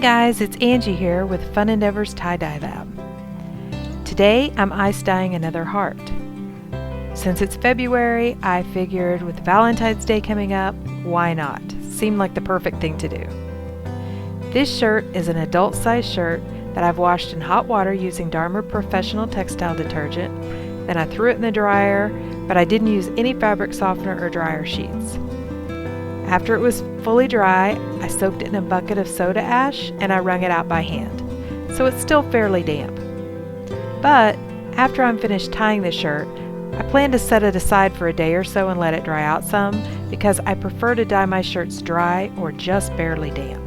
guys, it's Angie here with Fun Endeavors Tie-Dye Lab. Today I'm ice dyeing another heart. Since it's February, I figured with Valentine's Day coming up, why not? Seemed like the perfect thing to do. This shirt is an adult size shirt that I've washed in hot water using Dharma professional textile detergent. Then I threw it in the dryer, but I didn't use any fabric softener or dryer sheets. After it was fully dry, I soaked it in a bucket of soda ash and I wrung it out by hand, so it's still fairly damp. But after I'm finished tying the shirt, I plan to set it aside for a day or so and let it dry out some because I prefer to dye my shirts dry or just barely damp.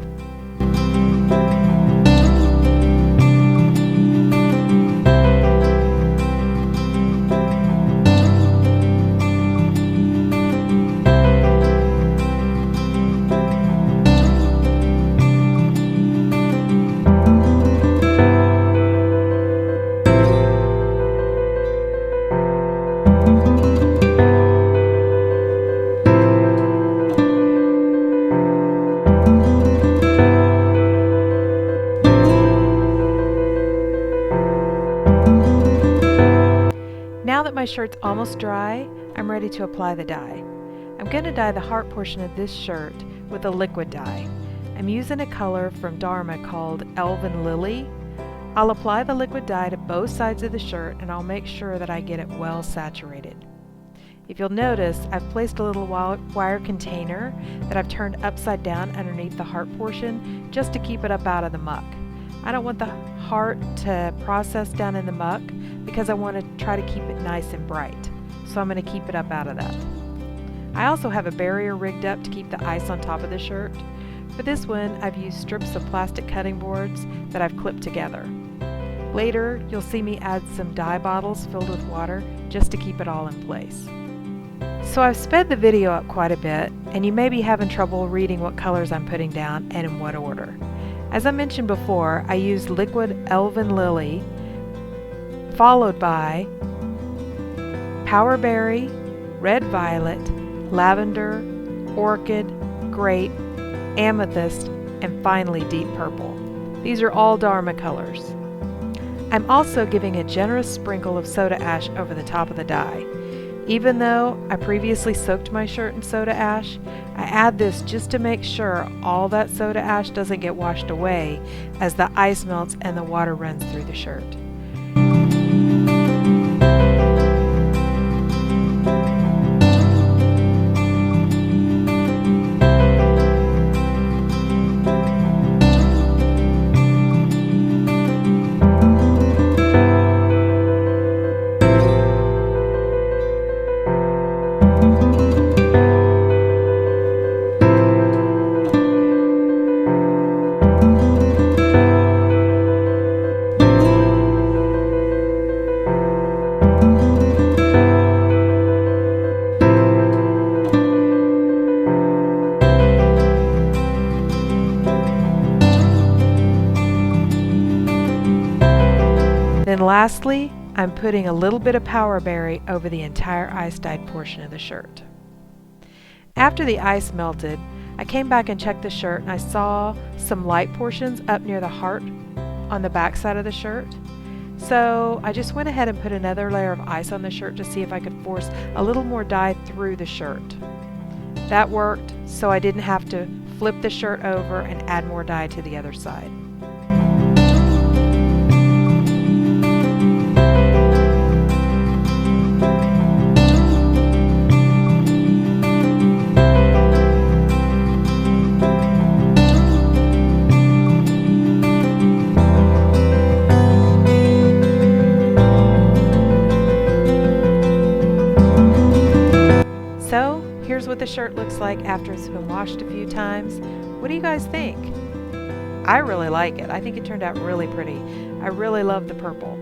Now that my shirt's almost dry, I'm ready to apply the dye. I'm going to dye the heart portion of this shirt with a liquid dye. I'm using a color from Dharma called Elven Lily. I'll apply the liquid dye to both sides of the shirt and I'll make sure that I get it well saturated. If you'll notice, I've placed a little wire container that I've turned upside down underneath the heart portion just to keep it up out of the muck. I don't want the heart to process down in the muck because I want to try to keep it nice and bright, so I'm going to keep it up out of that. I also have a barrier rigged up to keep the ice on top of the shirt. For this one, I've used strips of plastic cutting boards that I've clipped together. Later, you'll see me add some dye bottles filled with water just to keep it all in place. So I've sped the video up quite a bit, and you may be having trouble reading what colors I'm putting down and in what order. As I mentioned before, I used liquid Elven Lily, followed by Powerberry, Red Violet, Lavender, Orchid, Grape, Amethyst, and finally Deep Purple. These are all Dharma colors. I'm also giving a generous sprinkle of soda ash over the top of the dye. Even though I previously soaked my shirt in soda ash, I add this just to make sure all that soda ash doesn't get washed away as the ice melts and the water runs through the shirt. Then lastly, I'm putting a little bit of Powerberry over the entire ice-dyed portion of the shirt. After the ice melted, I came back and checked the shirt and I saw some light portions up near the heart on the back side of the shirt. So I just went ahead and put another layer of ice on the shirt to see if I could force a little more dye through the shirt. That worked, so I didn't have to flip the shirt over and add more dye to the other side. So, here's what the shirt looks like after it's been washed a few times. What do you guys think? I really like it. I think it turned out really pretty. I really love the purple.